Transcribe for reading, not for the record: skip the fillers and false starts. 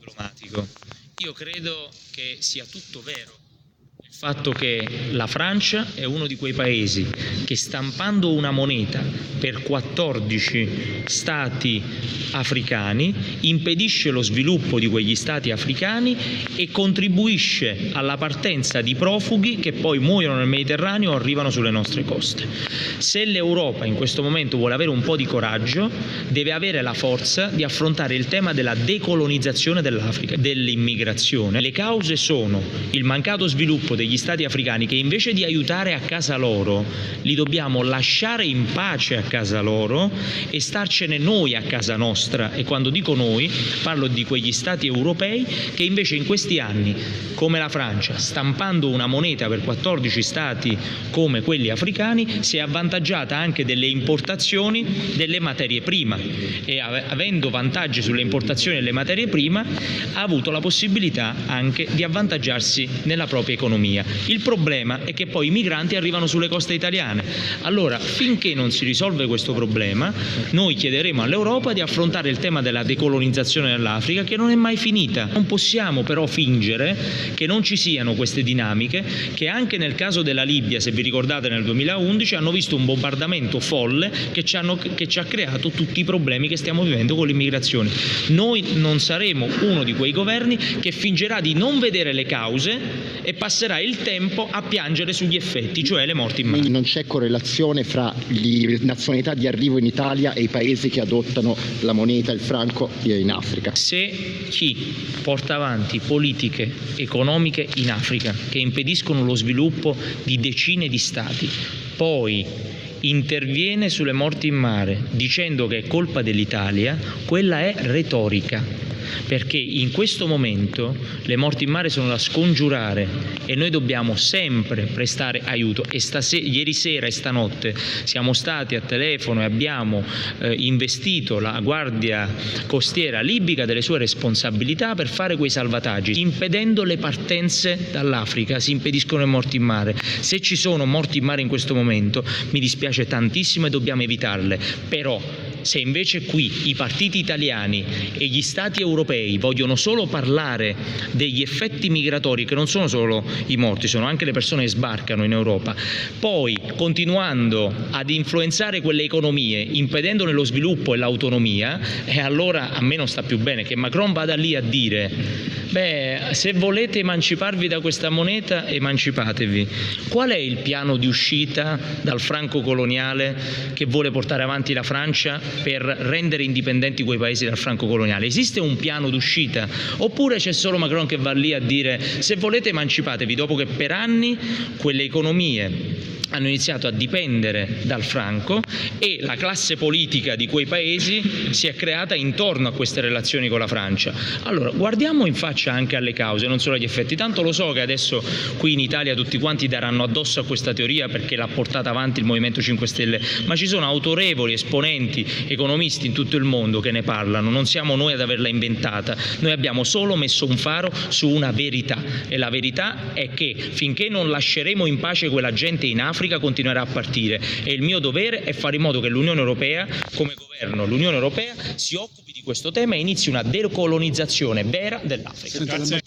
diplomatico. Io credo che sia tutto vero. Il fatto che la Francia è uno di quei paesi che, stampando una moneta per 14 stati africani, impedisce lo sviluppo di quegli stati africani e contribuisce alla partenza di profughi che poi muoiono nel Mediterraneo o arrivano sulle nostre coste. Se l'Europa in questo momento vuole avere un po' di coraggio, deve avere la forza di affrontare il tema della decolonizzazione dell'Africa, dell'immigrazione. Le cause sono il mancato sviluppo degli stati africani, che invece di aiutare a casa loro li dobbiamo lasciare in pace a casa loro e starcene noi a casa nostra. E quando dico noi parlo di quegli stati europei che invece in questi anni, come la Francia, stampando una moneta per 14 stati come quelli africani, si è avvantaggiata anche delle importazioni delle materie prime e, avendo vantaggi sulle importazioni delle materie prime, ha avuto la possibilità anche di avvantaggiarsi nella propria economia. Il problema è che poi i migranti arrivano sulle coste italiane. Allora, finché non si risolve questo problema, noi chiederemo all'Europa di affrontare il tema della decolonizzazione dell'Africa, che non è mai finita. Non possiamo però fingere che non ci siano queste dinamiche, che anche nel caso della Libia, se vi ricordate nel 2011, hanno visto un bombardamento folle che ci ha creato tutti i problemi che stiamo vivendo con l'immigrazione. Noi non saremo uno di quei governi che fingerà di non vedere le cause e passerà il tempo a piangere sugli effetti, cioè le morti in mare. Quindi non c'è correlazione fra le nazionalità di arrivo in Italia e i paesi che adottano la moneta, il franco, in Africa. Se chi porta avanti politiche economiche in Africa che impediscono lo sviluppo di decine di stati, poi interviene sulle morti in mare dicendo che è colpa dell'Italia, quella è retorica. Perché in questo momento le morti in mare sono da scongiurare e noi dobbiamo sempre prestare aiuto. E ieri sera e stanotte siamo stati a telefono e abbiamo investito la Guardia Costiera libica delle sue responsabilità per fare quei salvataggi. Impedendo le partenze dall'Africa si impediscono le morti in mare. Se ci sono morti in mare in questo momento mi dispiace tantissimo e dobbiamo evitarle, però se invece qui i partiti italiani e gli stati europei vogliono solo parlare degli effetti migratori, che non sono solo i morti, sono anche le persone che sbarcano in Europa, poi continuando ad influenzare quelle economie, impedendone lo sviluppo e l'autonomia, e allora a me non sta più bene che Macron vada lì a dire: beh, se volete emanciparvi da questa moneta, emancipatevi. Qual è il piano di uscita dal franco coloniale che vuole portare avanti la Francia per rendere indipendenti quei paesi dal franco coloniale? Esiste un piano d'uscita? Oppure c'è solo Macron che va lì a dire: se volete emancipatevi, dopo che per anni quelle economie hanno iniziato a dipendere dal franco e la classe politica di quei paesi si è creata intorno a queste relazioni con la Francia. Allora, guardiamo in faccia anche alle cause, non solo agli effetti. Tanto lo so che adesso qui in Italia tutti quanti daranno addosso a questa teoria perché l'ha portata avanti il Movimento 5 Stelle, ma ci sono autorevoli esponenti, economisti in tutto il mondo che ne parlano, non siamo noi ad averla inventata. Noi abbiamo solo messo un faro su una verità, e la verità è che finché non lasceremo in pace quella gente in Africa continuerà a partire, e il mio dovere è fare in modo che l'Unione Europea, come governo, l'Unione Europea si occupi di questo tema e inizi una decolonizzazione vera dell'Africa.